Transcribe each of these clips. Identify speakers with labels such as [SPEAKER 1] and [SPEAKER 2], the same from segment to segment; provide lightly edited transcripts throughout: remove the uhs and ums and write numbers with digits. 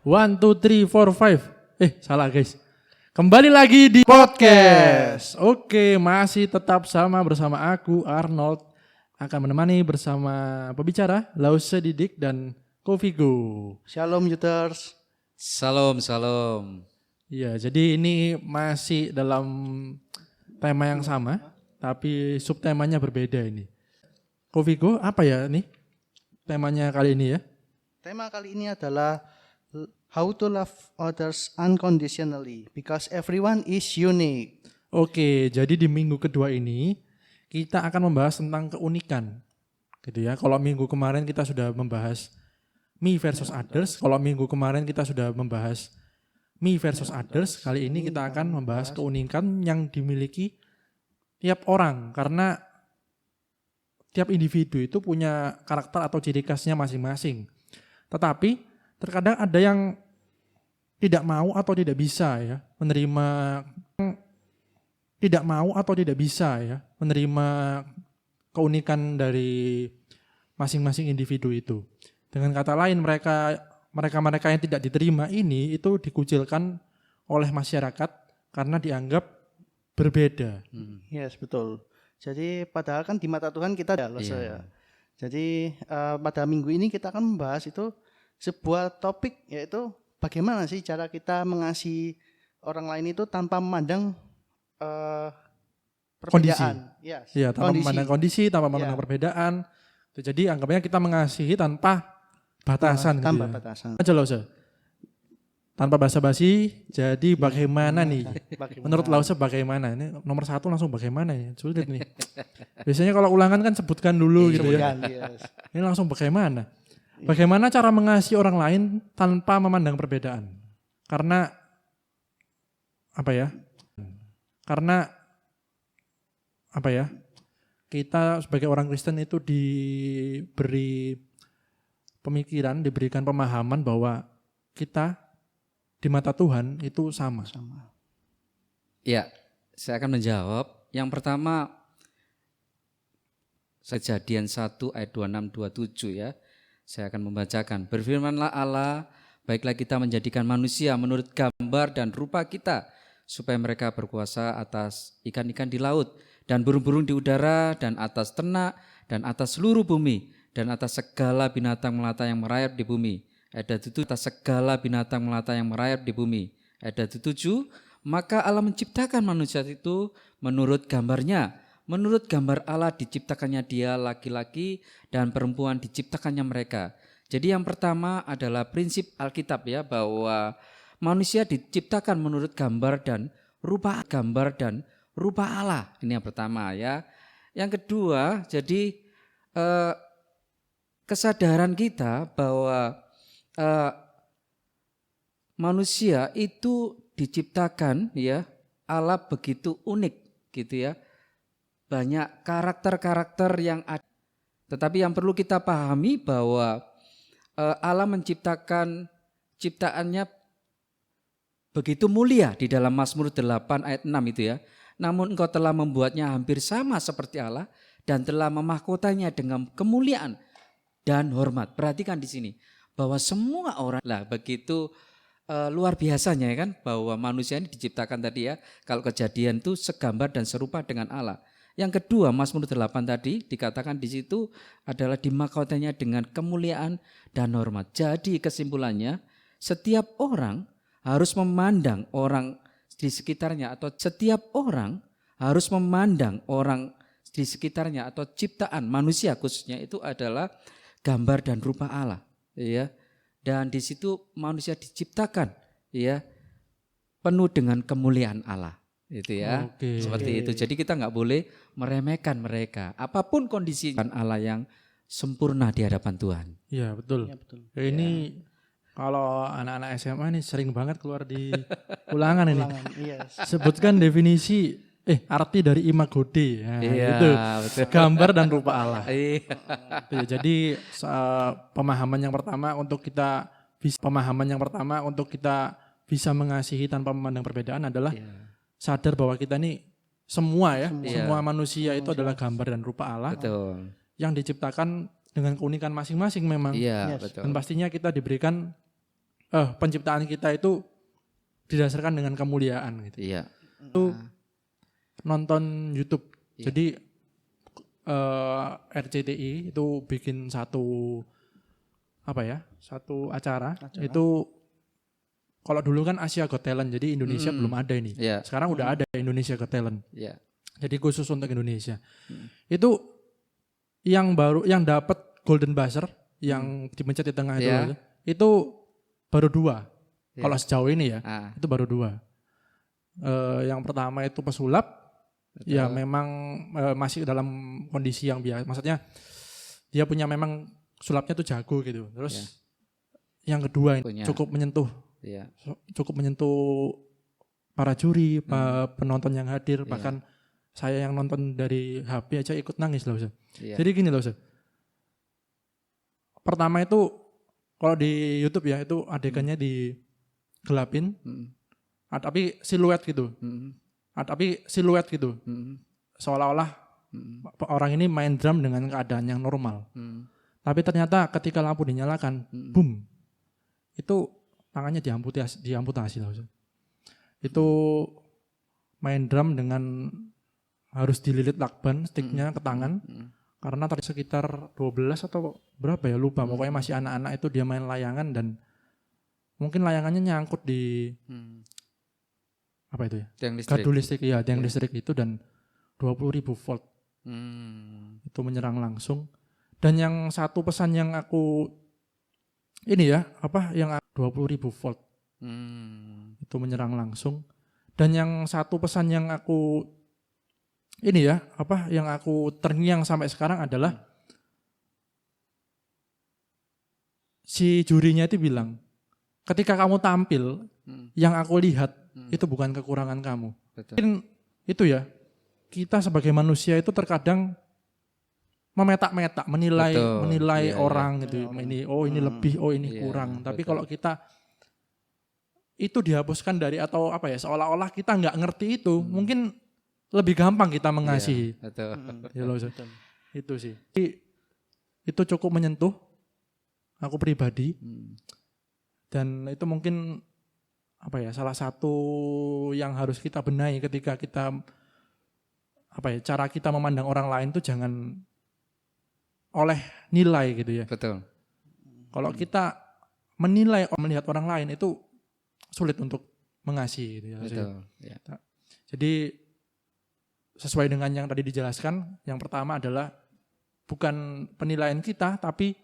[SPEAKER 1] One, two, three, four, five. Salah guys. Kembali lagi di podcast. Oke, masih tetap bersama aku Arnold. Akan menemani bersama pembicara Lause Didik dan Kofigo.
[SPEAKER 2] Shalom Juters.
[SPEAKER 3] Salam.
[SPEAKER 1] Iya, jadi ini masih dalam tema yang sama, tapi subtemanya berbeda ini. Kofigo, apa ya nih temanya kali ini ya?
[SPEAKER 2] Tema kali ini adalah How to Love Others Unconditionally because everyone is unique.
[SPEAKER 1] Oke, jadi di minggu kedua ini kita akan membahas tentang keunikan. Gitu ya. Kalau minggu kemarin kita sudah membahas me versus others, kalau minggu kemarin kita sudah membahas me versus others, kali ini kita akan membahas keunikan yang dimiliki tiap orang karena tiap individu itu punya karakter atau ciri khasnya masing-masing. Tetapi terkadang ada yang tidak mau atau tidak bisa ya menerima keunikan dari masing-masing individu itu. Dengan kata lain mereka yang tidak diterima ini itu dikucilkan oleh masyarakat karena dianggap berbeda.
[SPEAKER 2] Yes, betul. Jadi padahal kan di mata Tuhan kita ya. Jadi pada minggu ini kita akan membahas itu sebuah topik, yaitu bagaimana sih cara kita mengasihi orang lain itu tanpa memandang perbedaan.
[SPEAKER 1] Iya, tanpa memandang kondisi, tanpa memandang perbedaan. Jadi anggapnya kita mengasihi tanpa batasan.
[SPEAKER 2] Tanpa
[SPEAKER 1] gitu ya.
[SPEAKER 2] batasan.
[SPEAKER 1] Aja Lause. Tanpa basa-basi, jadi bagaimana nih? Menurut Lause bagaimana? Ini nomor 1 langsung bagaimana ya? Sulit nih. Biasanya kalau ulangan kan sebutkan dulu gitu ya.
[SPEAKER 2] Yes.
[SPEAKER 1] Ini langsung bagaimana? Bagaimana cara mengasihi orang lain tanpa memandang perbedaan? Karena kita sebagai orang Kristen itu diberi pemikiran, diberikan pemahaman bahwa kita di mata Tuhan itu sama.
[SPEAKER 3] Ya, saya akan menjawab. Yang pertama, Kejadian 1 ayat 26-27 ya. Saya akan membacakan. Berfirmanlah Allah, baiklah kita menjadikan manusia menurut gambar dan rupa kita, supaya mereka berkuasa atas ikan-ikan di laut, dan burung-burung di udara, dan atas ternak, dan atas seluruh bumi, dan atas segala binatang melata yang merayap di bumi. Ayat 7, atas segala binatang melata yang merayap di bumi. Ayat 7, maka Allah menciptakan manusia itu menurut gambarnya. Menurut gambar Allah diciptakannya dia, laki-laki dan perempuan diciptakannya mereka. Jadi yang pertama adalah prinsip Alkitab ya, bahwa manusia diciptakan menurut gambar dan rupa Allah. Ini yang pertama ya. Yang kedua, jadi kesadaran kita bahwa manusia itu diciptakan ya, Allah begitu unik gitu ya. Banyak karakter-karakter yang ada. Tetapi yang perlu kita pahami bahwa Allah menciptakan ciptaannya begitu mulia di dalam Mazmur 8 ayat 6 itu ya. Namun engkau telah membuatnya hampir sama seperti Allah dan telah memahkotanya dengan kemuliaan dan hormat. Perhatikan di sini bahwa semua orang begitu luar biasanya ya kan, bahwa manusia ini diciptakan tadi ya. Kalau Kejadian itu segambar dan serupa dengan Allah. Yang kedua, Mazmur 8 tadi dikatakan di situ adalah dimahkotanya dengan kemuliaan dan hormat. Jadi kesimpulannya, setiap orang harus memandang orang di sekitarnya, atau setiap orang harus memandang orang di sekitarnya atau ciptaan manusia khususnya itu adalah gambar dan rupa Allah, ya. Dan di situ manusia diciptakan, ya, penuh dengan kemuliaan Allah. Itu ya. Seperti itu. Jadi kita nggak boleh meremehkan mereka. Apapun kondisi Allah yang sempurna di hadapan Tuhan.
[SPEAKER 1] Iya betul.
[SPEAKER 2] Ya, betul.
[SPEAKER 1] Ini kalau anak-anak SMA nih sering banget keluar di ulangan ini.
[SPEAKER 2] Yes.
[SPEAKER 1] Sebutkan definisi arti dari imago Dei. Nah, itu
[SPEAKER 3] betul.
[SPEAKER 1] gambar dan rupa Allah.
[SPEAKER 3] Iya.
[SPEAKER 1] Jadi pemahaman yang pertama untuk kita bisa mengasihi tanpa memandang perbedaan adalah sadar bahwa kita ini semua manusia itu adalah gambar dan rupa Allah.
[SPEAKER 3] Betul.
[SPEAKER 1] Yang diciptakan dengan keunikan masing-masing memang.
[SPEAKER 3] Iya,
[SPEAKER 2] Yes.
[SPEAKER 3] betul.
[SPEAKER 1] Dan pastinya kita diberikan penciptaan kita itu didasarkan dengan kemuliaan gitu.
[SPEAKER 3] Iya.
[SPEAKER 1] Itu nonton YouTube.
[SPEAKER 3] Iya.
[SPEAKER 1] Jadi RCTI itu bikin satu acara. Itu kalau dulu kan Asia Got Talent, jadi Indonesia belum ada ini.
[SPEAKER 3] Iya.
[SPEAKER 1] Sekarang udah ada Indonesia Got Talent.
[SPEAKER 3] Iya.
[SPEAKER 1] Jadi khusus untuk Indonesia. Itu yang dapat golden buzzer yang dipencet di tengah
[SPEAKER 3] Iya.
[SPEAKER 1] itu baru 2.
[SPEAKER 3] Iya.
[SPEAKER 1] Kalau sejauh ini ya,
[SPEAKER 3] Ah,
[SPEAKER 1] itu baru 2. Yang pertama itu pesulap,
[SPEAKER 3] betul.
[SPEAKER 1] ya memang masih dalam kondisi yang biasa. Maksudnya dia punya memang sulapnya tuh jago gitu. Terus yang kedua ini
[SPEAKER 3] Punya.
[SPEAKER 1] cukup menyentuh
[SPEAKER 3] Iya.
[SPEAKER 1] para juri, penonton yang hadir,
[SPEAKER 3] Iya.
[SPEAKER 1] bahkan saya yang nonton dari HP aja ikut nangis loh Ustaz.
[SPEAKER 3] Iya.
[SPEAKER 1] Jadi gini loh Ustaz. Pertama itu kalau di YouTube ya itu adegannya digelapin,
[SPEAKER 3] Mm,
[SPEAKER 1] tapi siluet gitu. Seolah-olah orang ini main drum dengan keadaan yang normal. Tapi ternyata ketika lampu dinyalakan, boom, itu tangannya diamputasi loh. Itu main drum dengan harus dililit lakban sticknya ke tangan, karena tadi sekitar 12 atau berapa ya lupa, pokoknya masih anak-anak itu dia main layangan dan mungkin layangannya nyangkut di apa itu ya?
[SPEAKER 3] Tiang listrik.
[SPEAKER 1] Gardu listrik, ya tiang listrik itu, dan 20.000 volt itu menyerang langsung. Dan yang satu pesan yang aku ini ya, yang 20.000 volt itu menyerang langsung. Dan yang satu pesan yang aku ini ya, yang aku terngiang sampai sekarang adalah si jurinya itu bilang, ketika kamu tampil, yang aku lihat itu bukan kekurangan kamu.
[SPEAKER 3] Betul.
[SPEAKER 1] Mungkin itu ya, kita sebagai manusia itu terkadang memetak-metak, menilai
[SPEAKER 3] Iya,
[SPEAKER 1] orang gitu. Ini lebih, ini
[SPEAKER 3] Iya,
[SPEAKER 1] kurang. Tapi
[SPEAKER 3] betul.
[SPEAKER 1] kalau kita itu dihapuskan dari atau seolah-olah kita nggak ngerti itu, mungkin lebih gampang kita mengasihi.
[SPEAKER 3] Iya, betul.
[SPEAKER 1] Ya loh, Ustaz. Itu sih. Jadi, itu cukup menyentuh aku pribadi, dan itu mungkin salah satu yang harus kita benahi ketika kita cara kita memandang orang lain tuh jangan oleh nilai gitu ya.
[SPEAKER 3] Betul.
[SPEAKER 1] Kalau kita melihat orang lain itu sulit untuk mengasihi gitu ya.
[SPEAKER 3] Betul. Ya.
[SPEAKER 1] Jadi sesuai dengan yang tadi dijelaskan, yang pertama adalah bukan penilaian kita, tapi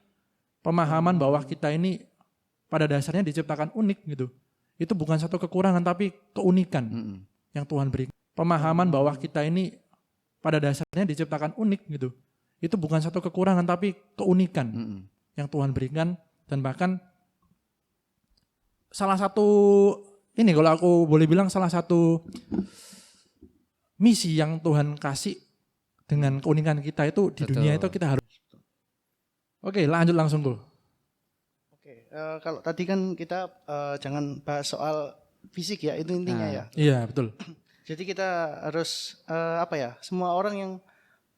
[SPEAKER 1] pemahaman bahwa kita ini pada dasarnya diciptakan unik gitu. Itu bukan satu kekurangan, tapi keunikan yang Tuhan berikan. Pemahaman bahwa kita ini pada dasarnya diciptakan unik gitu. Itu bukan satu kekurangan, tapi keunikan yang Tuhan berikan. Dan bahkan salah satu, ini kalau aku boleh bilang salah satu misi yang Tuhan kasih dengan keunikan kita itu di dunia itu kita harus. Oke, lanjut langsung Bu.
[SPEAKER 2] Oke, kalau tadi kan kita jangan bahas soal fisik ya, itu intinya ya.
[SPEAKER 1] Iya, betul.
[SPEAKER 2] Jadi kita harus semua orang yang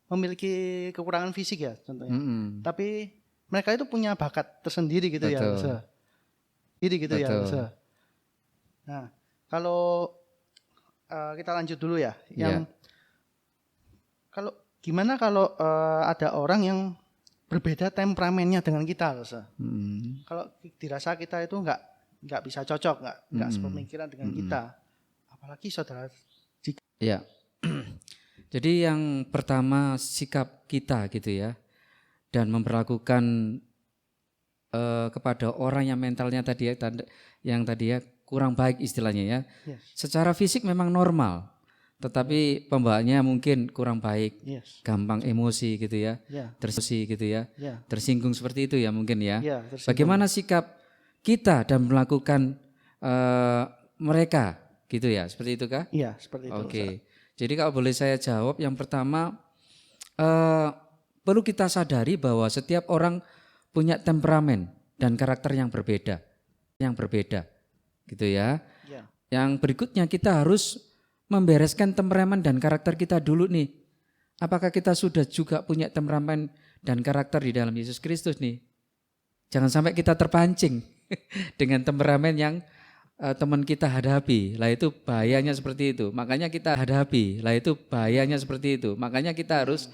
[SPEAKER 2] memiliki kekurangan fisik ya contohnya. Tapi mereka itu punya bakat tersendiri gitu.
[SPEAKER 3] Betul.
[SPEAKER 2] Ya. Jadi gitu ya.
[SPEAKER 3] Betul.
[SPEAKER 2] Nah, kalau kita lanjut dulu ya. Yang gimana kalau ada orang yang berbeda temperamennya dengan kita, kalau dirasa kita itu nggak bisa cocok, nggak sepemikiran dengan kita, apalagi saudara.
[SPEAKER 3] Ya. Jadi yang pertama sikap kita gitu ya, dan memperlakukan kepada orang yang mentalnya tadi ya kurang baik istilahnya ya.
[SPEAKER 2] Yes.
[SPEAKER 3] Secara fisik memang normal, tetapi pembawaannya mungkin kurang baik,
[SPEAKER 2] Yes.
[SPEAKER 3] gampang emosi gitu ya,
[SPEAKER 2] Ya.
[SPEAKER 3] tersinggung seperti itu ya mungkin ya.
[SPEAKER 2] Ya, tersinggung.
[SPEAKER 3] Bagaimana sikap kita dan melakukan mereka gitu ya, seperti itu kah?
[SPEAKER 2] Iya, seperti itu.
[SPEAKER 3] Oke, jadi kalau boleh saya jawab, yang pertama perlu kita sadari bahwa setiap orang punya temperamen dan karakter yang berbeda, gitu ya.
[SPEAKER 2] Ya.
[SPEAKER 3] Yang berikutnya kita harus membereskan temperamen dan karakter kita dulu nih. Apakah kita sudah juga punya temperamen dan karakter di dalam Yesus Kristus nih? Jangan sampai kita terpancing. dengan temperamen yang teman kita hadapi. Lah itu bahayanya seperti itu. Makanya kita hadapi. Lah itu bahayanya seperti itu. Makanya kita harus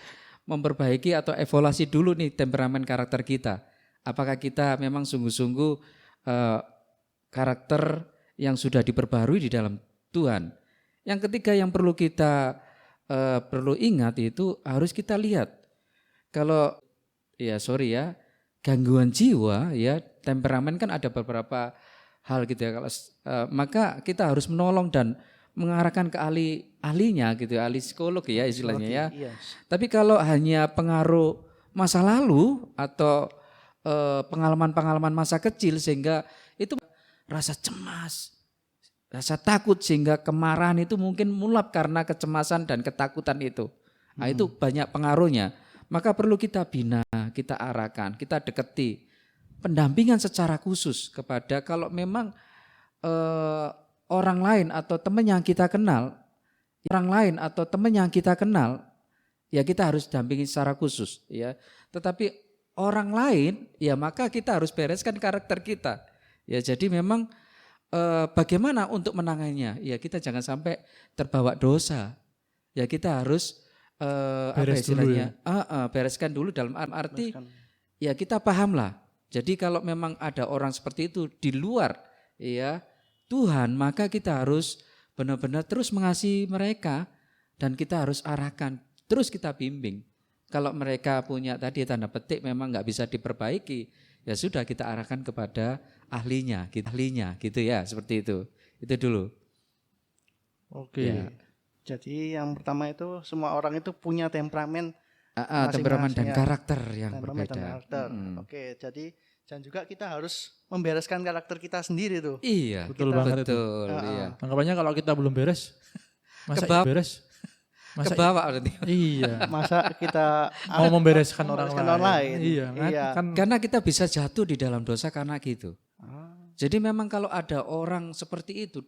[SPEAKER 3] memperbaiki atau evaluasi dulu nih temperamen karakter kita. Apakah kita memang sungguh-sungguh karakter yang sudah diperbarui di dalam Tuhan. Yang ketiga yang perlu kita perlu ingat itu harus kita lihat. Kalau gangguan jiwa ya, temperamen kan ada beberapa hal gitu ya. Kalau maka kita harus menolong dan mengarahkan ke ahlinya gitu, ahli psikolog ya istilahnya ya.
[SPEAKER 2] Yes.
[SPEAKER 3] Tapi kalau hanya pengaruh masa lalu atau pengalaman-pengalaman masa kecil sehingga itu rasa cemas, rasa takut sehingga kemarahan itu mungkin mulap karena kecemasan dan ketakutan itu. Nah, itu banyak pengaruhnya. Maka perlu kita bina, kita arahkan, kita deketi. Pendampingan secara khusus kepada kalau memang orang lain atau teman yang kita kenal, ya kita harus dampingi secara khusus ya. Tetapi orang lain ya maka kita harus bereskan karakter kita. Ya jadi memang bagaimana untuk menangannya? Ya kita jangan sampai terbawa dosa. Ya kita harus bereskan dulu dalam arti ya kita pahamlah. Jadi kalau memang ada orang seperti itu di luar ya Tuhan, maka kita harus benar-benar terus mengasihi mereka dan kita harus arahkan, terus kita bimbing. Kalau mereka punya tadi tanda petik memang nggak bisa diperbaiki, ya sudah kita arahkan kepada ahlinya gitu ya, seperti itu. Itu dulu.
[SPEAKER 2] Oke.
[SPEAKER 3] Ya.
[SPEAKER 2] Jadi yang pertama itu semua orang itu punya temperamen
[SPEAKER 3] Temperamen dan
[SPEAKER 2] masing-masing ya.
[SPEAKER 3] karakter yang
[SPEAKER 2] Temperamen dan
[SPEAKER 3] berbeda.
[SPEAKER 2] karakter. Oke, jadi dan juga kita harus membereskan karakter kita sendiri tuh.
[SPEAKER 3] Iya,
[SPEAKER 1] Betul banget itu.
[SPEAKER 3] betul. Iya.
[SPEAKER 1] Anggapannya kalau kita belum beres, masa
[SPEAKER 3] Kebawa.
[SPEAKER 1] beres? Masa
[SPEAKER 3] Kebawa berarti.
[SPEAKER 1] iya.
[SPEAKER 2] Masa kita
[SPEAKER 1] Mau membereskan orang
[SPEAKER 2] membereskan
[SPEAKER 1] lain.
[SPEAKER 2] orang lain.
[SPEAKER 1] Iya, kan?
[SPEAKER 2] Iya.
[SPEAKER 1] Kan
[SPEAKER 3] Karena kita bisa jatuh di dalam dosa karena gitu. Jadi memang kalau ada orang seperti itu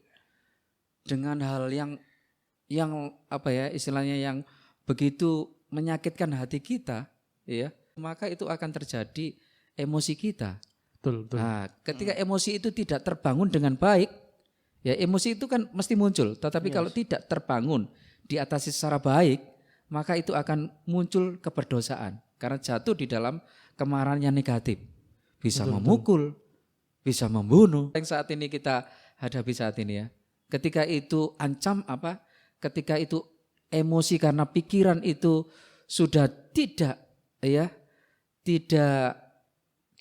[SPEAKER 3] dengan hal yang apa ya istilahnya yang begitu menyakitkan hati kita, ya maka itu akan terjadi emosi kita.
[SPEAKER 1] betul.
[SPEAKER 3] Nah, ketika emosi itu tidak terbangun dengan baik, ya emosi itu kan mesti muncul. Tetapi kalau tidak terbangun, diatasi secara baik, maka itu akan muncul keberdosaan. Karena jatuh di dalam kemarahan yang negatif. Bisa memukul, bisa membunuh. Yang saat ini kita hadapi saat ini ya. Ketika itu ketika itu emosi karena pikiran itu sudah tidak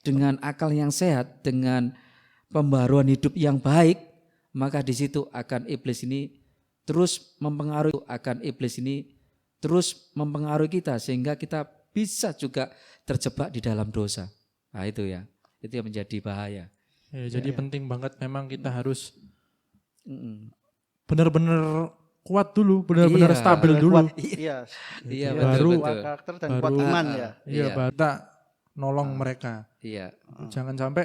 [SPEAKER 3] dengan akal yang sehat, dengan pembaruan hidup yang baik, maka di situ akan iblis ini terus mempengaruhi kita sehingga kita bisa juga terjebak di dalam dosa. Nah itu ya, itu yang menjadi bahaya.
[SPEAKER 1] ya, jadi penting banget memang kita harus benar-benar kuat dulu, benar-benar
[SPEAKER 3] Iya.
[SPEAKER 1] stabil dulu.
[SPEAKER 2] Kuat. Iya.
[SPEAKER 3] Iya
[SPEAKER 1] Baru-
[SPEAKER 3] betul
[SPEAKER 2] Kuat
[SPEAKER 3] betul.
[SPEAKER 2] karakter dan
[SPEAKER 1] Baru-
[SPEAKER 2] kuat iman ya.
[SPEAKER 1] Iya,
[SPEAKER 3] Iya.
[SPEAKER 1] baru kita nolong mereka.
[SPEAKER 3] Iya.
[SPEAKER 1] Jangan sampai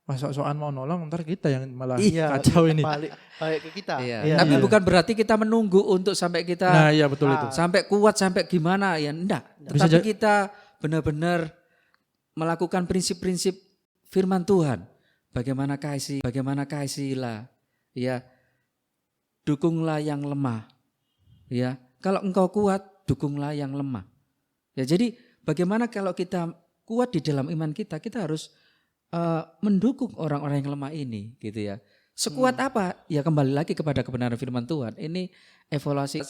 [SPEAKER 1] pas sok-sokan mau nolong ntar kita yang malah
[SPEAKER 2] Iya,
[SPEAKER 1] kacau ini.
[SPEAKER 2] balik ke kita.
[SPEAKER 3] Iya.
[SPEAKER 2] Iya,
[SPEAKER 3] Tapi
[SPEAKER 2] iya.
[SPEAKER 3] bukan berarti kita menunggu untuk sampai kita
[SPEAKER 1] Nah, iya betul itu.
[SPEAKER 3] sampai kuat sampai gimana ya enggak.
[SPEAKER 1] Bisa
[SPEAKER 3] Tetapi kita benar-benar melakukan prinsip-prinsip firman Tuhan. Bagaimana kasihlah, ya. Dukunglah yang lemah. Ya, kalau engkau kuat, dukunglah yang lemah. Ya, jadi bagaimana kalau kita kuat di dalam iman kita, kita harus mendukung orang-orang yang lemah ini, gitu ya. Sekuat apa? Ya kembali lagi kepada kebenaran firman Tuhan. Ini evaluasi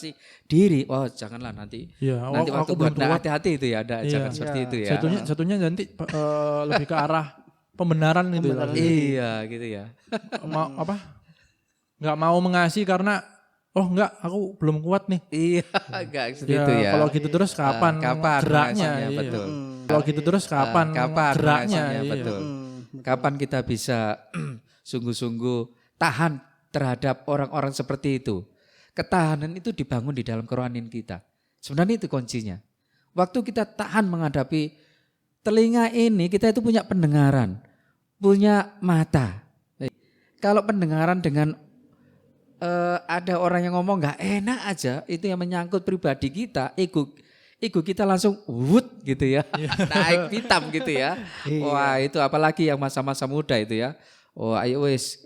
[SPEAKER 3] diri. Oh, janganlah nanti.
[SPEAKER 1] Iya,
[SPEAKER 3] Nanti
[SPEAKER 1] aku
[SPEAKER 3] waktu
[SPEAKER 1] belum
[SPEAKER 3] buat
[SPEAKER 1] kuat.
[SPEAKER 3] hati-hati itu ya, ada
[SPEAKER 1] Iya.
[SPEAKER 3] jangan seperti itu ya.
[SPEAKER 1] Satunya nanti lebih ke arah pembenaran gitu.
[SPEAKER 2] Pembenaran.
[SPEAKER 3] Iya, gitu ya.
[SPEAKER 1] Nggak mau mengasihi karena enggak, aku belum kuat nih.
[SPEAKER 3] Iya, enggak seperti itu ya.
[SPEAKER 1] Kalau gitu terus kapan
[SPEAKER 3] kapan
[SPEAKER 1] geraknya?
[SPEAKER 3] mengasihinya,
[SPEAKER 1] Iya.
[SPEAKER 3] betul.
[SPEAKER 1] Kalau gitu terus kapan geraknya?
[SPEAKER 3] mengasihinya,
[SPEAKER 1] Iya.
[SPEAKER 3] betul. Kapan kita bisa sungguh-sungguh tahan terhadap orang-orang seperti itu? Ketahanan itu dibangun di dalam kerohanian kita. Sebenarnya itu kuncinya. Waktu kita tahan menghadapi telinga ini, kita itu punya pendengaran, punya mata. Kalau pendengaran dengan ada orang yang ngomong nggak enak aja, itu yang menyangkut pribadi kita, ego kita langsung wut gitu ya. Naik pitam gitu ya. Wah, itu apalagi yang masa-masa muda itu ya. Oh, ayo wis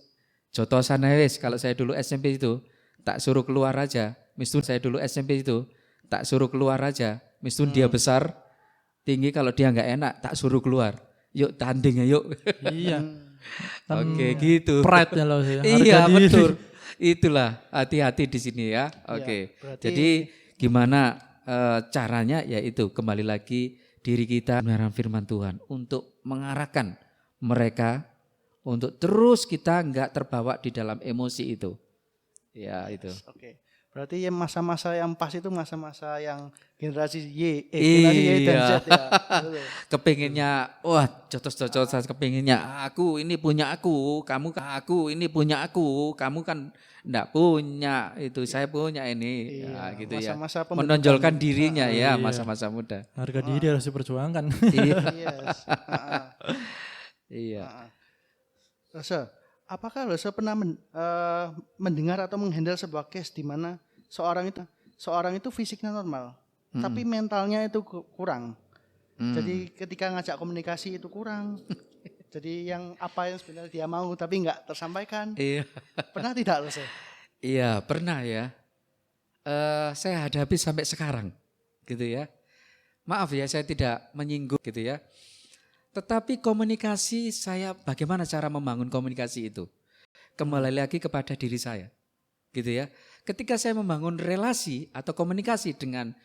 [SPEAKER 3] jotosan aja wis. Kalau saya dulu SMP itu tak suruh keluar aja. Mistun saya dulu SMP itu tak suruh keluar aja. Mistun dia besar, tinggi, kalau dia nggak enak tak suruh keluar. Yuk tanding yuk.
[SPEAKER 1] Iya.
[SPEAKER 3] Oke, gitu.
[SPEAKER 1] Pride ya loh saya.
[SPEAKER 3] Iya,
[SPEAKER 1] Harga diri.
[SPEAKER 3] betul. Itulah hati-hati di sini ya. Oke.
[SPEAKER 2] berarti-
[SPEAKER 3] Jadi gimana caranya, yaitu kembali lagi diri kita benaran firman Tuhan untuk mengarahkan mereka untuk terus kita nggak terbawa di dalam emosi itu. Ya itu.
[SPEAKER 2] Oke. Berarti ya masa-masa yang pas itu masa-masa yang generasi generasi Y dan Z ya. Betul.
[SPEAKER 3] Kepinginnya, wah jotos-jotos, kepinginnya aku ini punya aku ini punya aku, kamu kan enggak punya, itu saya punya ini.
[SPEAKER 2] Iya,
[SPEAKER 3] Ya, gitu ya.
[SPEAKER 2] masa-masa pembentukan.
[SPEAKER 3] Menonjolkan dirinya ya,
[SPEAKER 1] Iya.
[SPEAKER 3] masa-masa muda.
[SPEAKER 1] Harga diri harus diperjuangkan.
[SPEAKER 3] Iya.
[SPEAKER 2] Yes.
[SPEAKER 3] Iya.
[SPEAKER 2] Rasa, apakah Rasa pernah mendengar atau menghandle sebuah case di mana seorang itu fisiknya normal, tapi mentalnya itu kurang. Jadi ketika ngajak komunikasi itu kurang. Jadi yang apa yang sebenarnya dia mau tapi nggak tersampaikan.
[SPEAKER 3] Iya.
[SPEAKER 2] Pernah tidak Rasa?
[SPEAKER 3] Iya, pernah ya. Saya hadapi sampai sekarang, gitu ya. Maaf ya, saya tidak menyinggung gitu ya. Tetapi komunikasi saya, bagaimana cara membangun komunikasi itu? Kembali lagi kepada diri saya, gitu ya. Ketika saya membangun relasi atau komunikasi dengan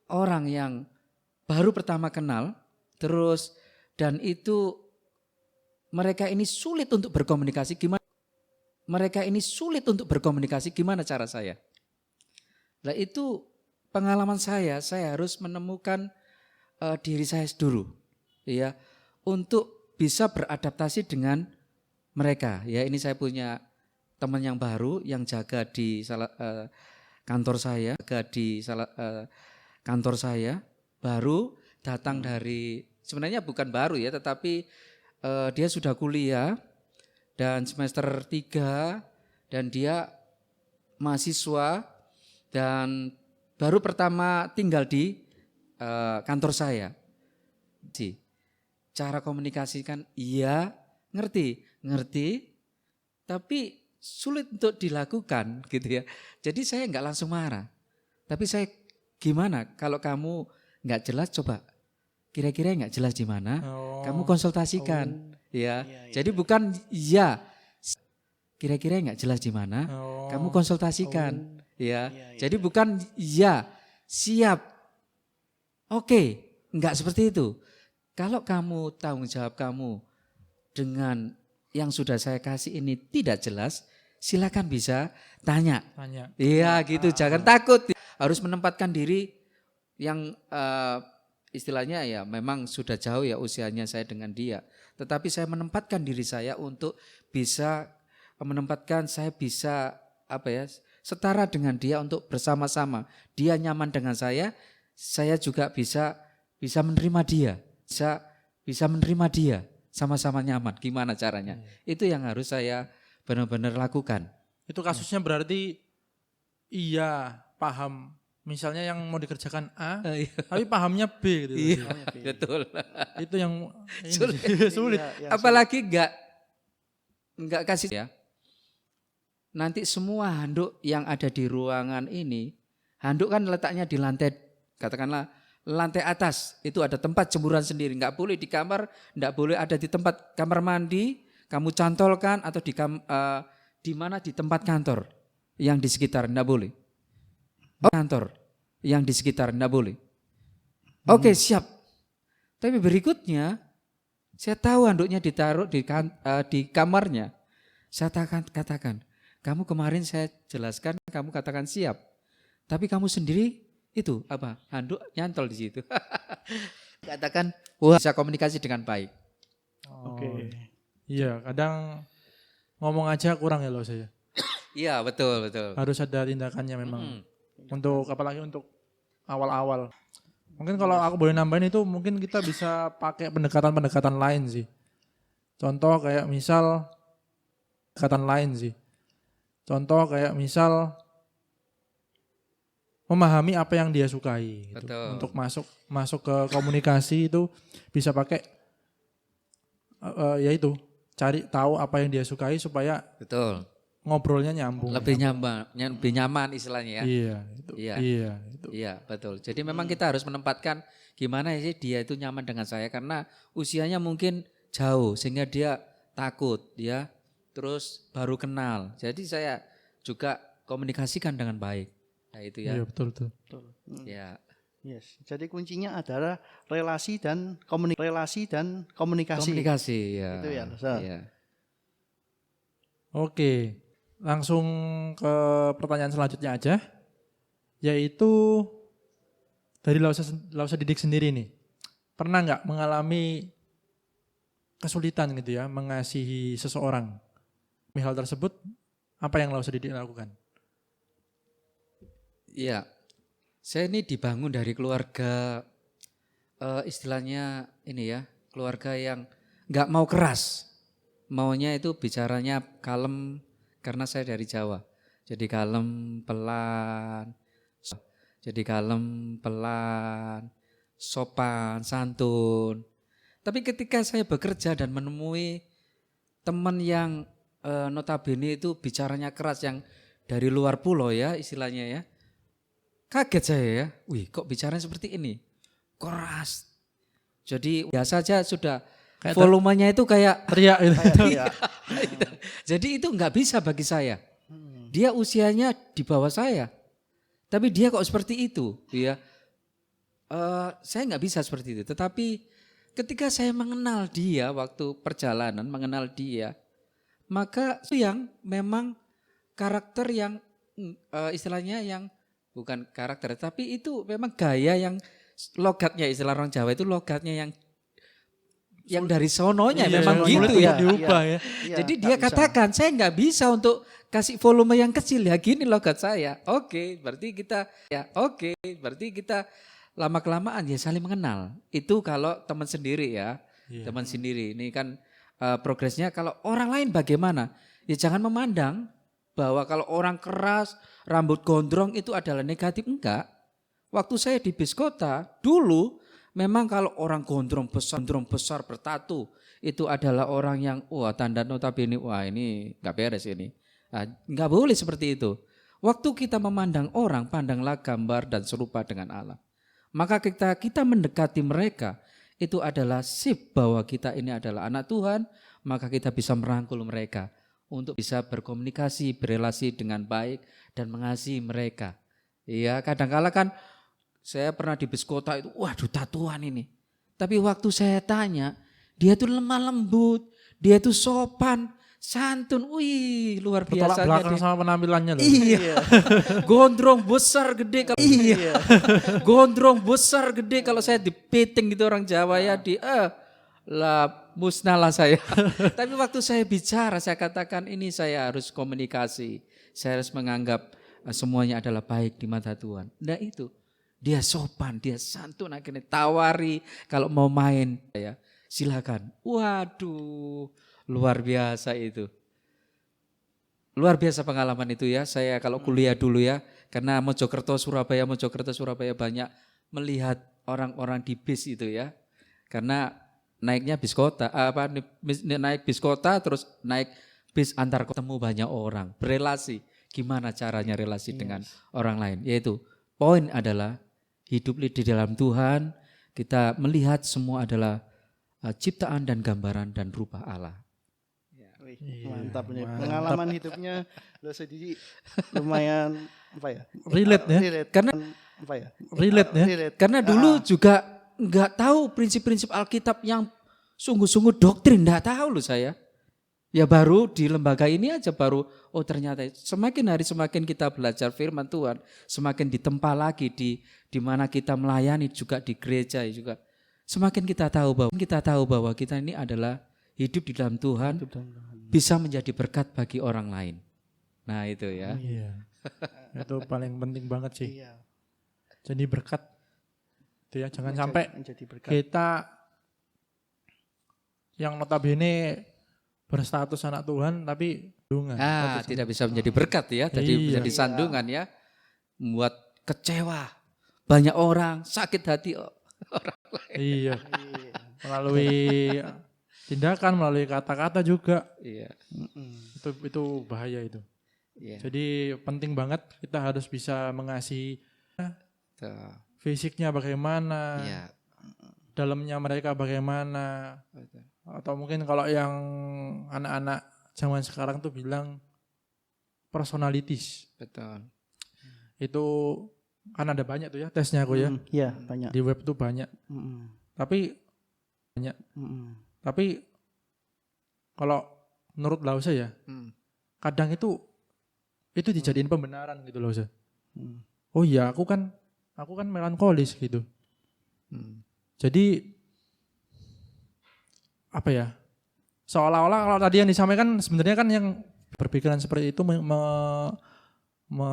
[SPEAKER 3] orang yang baru pertama kenal, terus dan itu mereka ini sulit untuk berkomunikasi, gimana? Mereka ini sulit untuk berkomunikasi, gimana cara saya? Nah itu pengalaman saya harus menemukan diri saya dulu, ya, untuk bisa beradaptasi dengan mereka. Ya, ini saya punya teman yang baru yang jaga di kantor saya, kantor saya baru datang dari, sebenarnya bukan baru ya, tetapi dia sudah kuliah dan semester 3 dan dia mahasiswa dan baru pertama tinggal di kantor saya. Cara komunikasikan iya, ngerti, tapi sulit untuk dilakukan gitu ya. Jadi saya nggak langsung marah. Tapi saya gimana kalau kamu nggak jelas, coba kira-kira nggak jelas di mana, kamu konsultasikan. Ya. Jadi bukan iya, kira-kira nggak jelas di mana, kamu konsultasikan. Ya. Jadi bukan iya, siap. Oke, nggak seperti itu. Kalau kamu tanggung jawab kamu dengan yang sudah saya kasih ini tidak jelas, silakan bisa tanya. Iya gitu, jangan takut. Harus menempatkan diri yang istilahnya ya memang sudah jauh ya usianya saya dengan dia. Tetapi saya menempatkan diri saya untuk bisa menempatkan saya bisa setara dengan dia untuk bersama-sama. Dia nyaman dengan saya juga bisa menerima dia. Bisa menerima dia, sama-sama nyaman. Gimana caranya? Itu yang harus saya benar-benar lakukan.
[SPEAKER 1] Itu kasusnya berarti iya paham. Misalnya yang mau dikerjakan A, tapi pahamnya B gitu.
[SPEAKER 3] Iya, betul.
[SPEAKER 1] Itu yang sulit.
[SPEAKER 3] Apalagi enggak kasih ya. Nanti semua handuk yang ada di ruangan ini, handuk kan letaknya di lantai, katakanlah lantai atas, itu ada tempat jemuran sendiri. Enggak boleh di kamar, enggak boleh ada di tempat kamar mandi, kamu cantolkan atau di mana di tempat kantor yang di sekitar, enggak boleh. Kantor yang di sekitar, enggak boleh. Oke, siap. Tapi berikutnya, saya tahu handuknya ditaruh di kamarnya. Saya katakan, kamu kemarin saya jelaskan, kamu katakan siap. Tapi kamu sendiri itu handuk nyantol di situ. Katakan, wah bisa komunikasi dengan baik.
[SPEAKER 2] Oke.
[SPEAKER 1] Iya, kadang ngomong aja kurang ya loh saya.
[SPEAKER 3] Iya, betul.
[SPEAKER 1] Harus ada tindakannya memang. Untuk apalagi untuk awal-awal. Mungkin kalau aku boleh nambahin itu mungkin kita bisa pakai pendekatan-pendekatan lain sih. Contoh kayak misal memahami apa yang dia sukai gitu.
[SPEAKER 3] Betul.
[SPEAKER 1] Untuk masuk ke komunikasi itu bisa pakai ya itu, cari tahu apa yang dia sukai supaya
[SPEAKER 3] Betul.
[SPEAKER 1] ngobrolnya nyambung.
[SPEAKER 3] Lebih nyaman istilahnya ya.
[SPEAKER 1] Iya, itu.
[SPEAKER 3] Iya.
[SPEAKER 1] Iya, itu.
[SPEAKER 3] Iya, betul. Jadi memang kita harus menempatkan gimana sih dia itu nyaman dengan saya karena usianya mungkin jauh sehingga dia takut ya. Terus baru kenal. Jadi saya juga komunikasikan dengan baik. Nah, itu ya.
[SPEAKER 1] Iya, betul.
[SPEAKER 2] Betul.
[SPEAKER 3] Ya.
[SPEAKER 2] Yes. Jadi kuncinya adalah relasi dan komunikasi.
[SPEAKER 3] Komunikasi ya.
[SPEAKER 2] Itu ya, Ustaz.
[SPEAKER 3] Iya.
[SPEAKER 1] Oke, langsung ke pertanyaan selanjutnya aja. Yaitu dari Lausa Didik sendiri nih. Pernah nggak mengalami kesulitan gitu ya mengasihi seseorang? Hal tersebut apa yang Lausa Didik lakukan?
[SPEAKER 3] Iya. Saya ini dibangun dari keluarga istilahnya ini ya, keluarga yang nggak mau keras. Maunya itu bicaranya kalem karena saya dari Jawa. Jadi kalem, pelan. Jadi kalem, pelan, sopan, santun. Tapi ketika saya bekerja dan menemui teman yang notabene itu bicaranya keras yang dari luar pulau ya istilahnya ya. Kaget saya ya, wih kok bicaranya seperti ini, keras. Jadi biasa saja sudah
[SPEAKER 1] Kayak
[SPEAKER 3] volumenya itu kayak
[SPEAKER 1] teriak gitu.
[SPEAKER 2] Iya.
[SPEAKER 3] jadi itu nggak bisa bagi saya. Dia usianya di bawah saya, tapi dia kok seperti itu, ya. Saya nggak bisa seperti itu. Tetapi ketika saya mengenal dia waktu perjalanan, mengenal dia, maka itu yang memang karakter yang istilahnya yang bukan karakter, tapi itu memang gaya yang logatnya istilah orang Jawa itu logatnya yang dari sononya
[SPEAKER 1] Iya,
[SPEAKER 3] memang
[SPEAKER 1] sulit
[SPEAKER 3] gitu
[SPEAKER 1] untuk
[SPEAKER 3] ya.
[SPEAKER 1] diubah ya.
[SPEAKER 2] Iya,
[SPEAKER 3] Jadi
[SPEAKER 2] nggak
[SPEAKER 3] dia
[SPEAKER 2] bisa.
[SPEAKER 3] katakan saya nggak bisa untuk kasih volume yang kecil ya gini logat saya. Oke, berarti kita lama kelamaan ya saling mengenal. Itu kalau teman sendiri ya,
[SPEAKER 1] Iya.
[SPEAKER 3] teman sendiri. Ini kan progresnya. Kalau orang lain bagaimana? Ya jangan memandang bahwa kalau orang keras, rambut gondrong itu adalah negatif, enggak. Waktu saya di bis kota, dulu memang kalau orang gondrong besar bertatu, itu adalah orang yang, wah tanda notabene, wah ini enggak beres ini. Nah, enggak boleh seperti itu. Waktu kita memandang orang, pandanglah gambar dan serupa dengan Allah. Maka kita mendekati mereka, itu adalah sip bahwa kita ini adalah anak Tuhan, maka kita bisa merangkul mereka untuk bisa berkomunikasi, berelasi dengan baik dan mengasihi mereka. Iya, kadang-kala kan saya pernah di bis kota itu, waduh tatuan ini. Tapi waktu saya tanya, dia tuh lemah lembut, dia tuh sopan, santun, wih luar
[SPEAKER 1] Bertolak
[SPEAKER 3] biasa.
[SPEAKER 1] belakang sama penampilannya loh.
[SPEAKER 3] Iya, gondrong besar gede kalau iya, gondrong besar gede kalau saya dipiting gitu orang Jawa ya lah musnahlah saya. Tapi waktu saya bicara saya katakan ini saya harus komunikasi, saya harus menganggap semuanya adalah baik di mata Tuhan. Nah itu dia sopan, dia santun akhirnya tawari kalau mau main ya silakan. Waduh luar biasa itu. Luar biasa pengalaman itu ya. Saya kalau kuliah dulu ya, karena Mojokerto Surabaya banyak melihat orang-orang di bis itu ya. Karena naiknya bis kota, naik bis kota terus naik bis antar kota, ketemu banyak orang, berelasi. Gimana caranya relasi dengan orang lain? Yaitu poin adalah hidup di dalam Tuhan, kita melihat semua adalah ciptaan dan gambaran dan rupa Allah.
[SPEAKER 2] Wih,
[SPEAKER 1] Iya,
[SPEAKER 2] mantap nih.
[SPEAKER 1] mantap.
[SPEAKER 2] Pengalaman hidupnya Lausa Didik lumayan apa ya?
[SPEAKER 1] Relate ya.
[SPEAKER 3] Karena
[SPEAKER 2] apa ya?
[SPEAKER 1] Relate ya.
[SPEAKER 2] Relate.
[SPEAKER 3] Karena dulu juga nggak tahu prinsip-prinsip Alkitab yang sungguh-sungguh doktrin, nggak tahu loh saya. Ya baru di lembaga ini aja baru, oh ternyata semakin hari semakin kita belajar firman Tuhan, semakin ditempa lagi di mana kita melayani juga di gereja juga. Semakin kita tahu bahwa kita ini adalah hidup di dalam Tuhan, bisa menjadi berkat bagi orang lain. Nah itu ya.
[SPEAKER 1] Iya. Itu paling penting banget sih.
[SPEAKER 2] Iya.
[SPEAKER 1] Jadi berkat. Itu ya, jangan sampai
[SPEAKER 2] menjadi berkat.
[SPEAKER 1] kita yang notabene berstatus anak Tuhan tapi dungan.
[SPEAKER 3] Tidak bisa menjadi berkat ya, jadi
[SPEAKER 1] Iya.
[SPEAKER 3] menjadi sandungan ya. Membuat kecewa. Banyak orang sakit hati orang lain.
[SPEAKER 1] Iya. Melalui tindakan, melalui kata-kata juga.
[SPEAKER 3] Iya.
[SPEAKER 1] Itu bahaya itu.
[SPEAKER 3] Iya.
[SPEAKER 1] Jadi penting banget kita harus bisa mengasihi
[SPEAKER 3] Tuh.
[SPEAKER 1] fisiknya bagaimana,
[SPEAKER 3] Iya.
[SPEAKER 1] dalamnya mereka bagaimana.
[SPEAKER 3] Betul.
[SPEAKER 1] Atau mungkin kalau yang anak-anak zaman sekarang tuh bilang personalities.
[SPEAKER 3] Betul.
[SPEAKER 1] Itu kan ada banyak tuh ya tesnya aku ya.
[SPEAKER 2] Iya, banyak.
[SPEAKER 1] Di web tuh banyak. Tapi kalau menurut Lause ya, kadang itu dijadiin pembenaran gitu Lause. Oh iya, aku kan melankolis gitu. Jadi apa ya? Seolah-olah kalau tadi yang disampaikan sebenarnya kan yang berpikiran seperti itu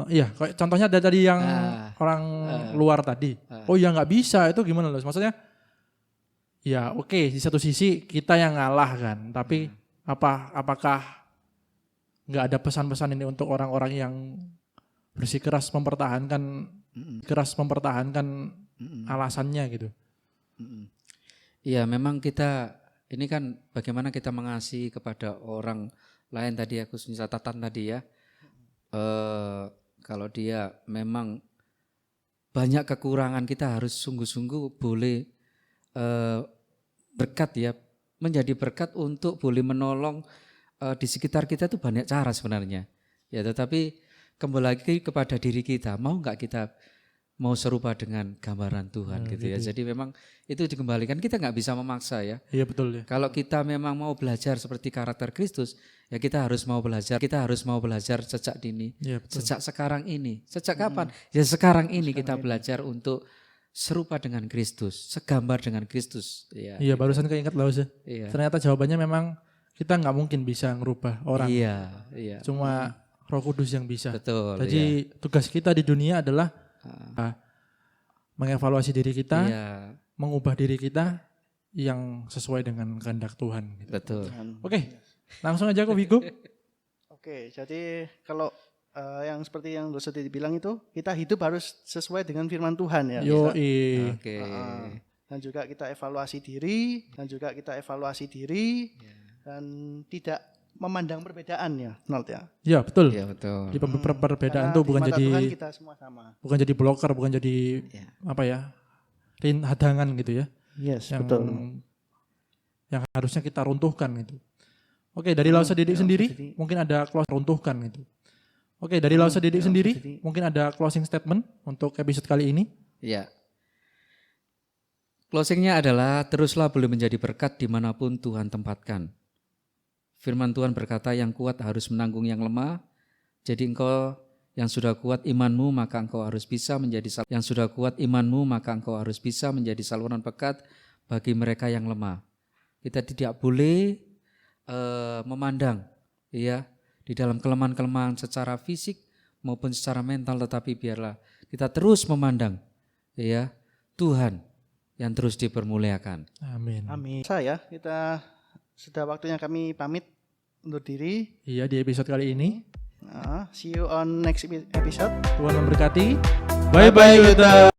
[SPEAKER 1] iya, kayak contohnya ada tadi yang orang luar tadi. Oh ya nggak bisa, itu gimana loh? Maksudnya ya oke, di satu sisi kita yang ngalah kan, tapi apakah nggak ada pesan-pesan ini untuk orang-orang yang bersikeras mempertahankan alasannya gitu.
[SPEAKER 3] Iya, memang kita ini kan bagaimana kita mengasihi kepada orang lain tadi ya, khususnya catatan tadi ya. Kalau dia memang banyak kekurangan, kita harus sungguh-sungguh boleh berkat ya, menjadi berkat untuk boleh menolong di sekitar kita itu banyak cara sebenarnya. Ya, tetapi kembali lagi kepada diri kita, mau nggak kita mau serupa dengan gambaran Tuhan gitu ya. Jadi memang itu dikembalikan, kita nggak bisa memaksa ya.
[SPEAKER 1] Iya betul ya.
[SPEAKER 3] Kalau kita memang mau belajar seperti karakter Kristus, ya kita harus mau belajar sejak dini.
[SPEAKER 1] Iya, betul.
[SPEAKER 3] Sejak sekarang ini. Sejak kapan? Ya sekarang ini kita belajar untuk serupa dengan Kristus, segambar dengan Kristus. Ya,
[SPEAKER 1] iya, barusan keinget Lause.
[SPEAKER 3] Iya.
[SPEAKER 1] Ternyata jawabannya memang kita nggak mungkin bisa ngerubah orang.
[SPEAKER 3] Iya.
[SPEAKER 1] Cuma Roh Kudus yang bisa.
[SPEAKER 3] Betul.
[SPEAKER 1] Jadi tugas kita di dunia adalah mengevaluasi diri kita, mengubah diri kita yang sesuai dengan kehendak Tuhan. Gitu.
[SPEAKER 3] Betul.
[SPEAKER 1] Oke, langsung aja kok Vigo.
[SPEAKER 2] Oke, jadi kalau yang seperti yang Dosa tadi bilang itu, kita hidup harus sesuai dengan firman Tuhan ya.
[SPEAKER 3] Oke.
[SPEAKER 2] Dan juga kita evaluasi diri, dan tidak memandang perbedaan ya, Nold ya.
[SPEAKER 1] Iya betul.
[SPEAKER 3] Iya betul.
[SPEAKER 1] Di perbedaan itu bukan jadi
[SPEAKER 2] Tuhan kita semua sama.
[SPEAKER 1] bukan jadi blocker, bukan jadi apa ya, hadangan gitu ya.
[SPEAKER 2] Yes,
[SPEAKER 1] yang,
[SPEAKER 2] betul.
[SPEAKER 1] Yang harusnya kita runtuhkan gitu. Oke, dari Lause Didik sendiri mungkin ada closing runtuhkan gitu. Oke, dari Lause Didik sendiri mungkin ada closing statement untuk episode kali ini.
[SPEAKER 3] Ya. Closingnya adalah teruslah boleh menjadi berkat dimanapun Tuhan tempatkan. Firman Tuhan berkata yang kuat harus menanggung yang lemah. Jadi engkau yang sudah kuat imanmu maka engkau harus bisa menjadi saluran berkat bagi mereka yang lemah. Kita tidak boleh memandang ya di dalam kelemahan-kelemahan secara fisik maupun secara mental, tetapi biarlah kita terus memandang ya Tuhan yang terus dipermuliakan.
[SPEAKER 1] Amin.
[SPEAKER 2] Saya kita sudah waktunya kami pamit undur diri.
[SPEAKER 1] Iya, di episode kali ini.
[SPEAKER 2] See you on next episode.
[SPEAKER 1] Tuhan memberkati. Bye bye Yuda.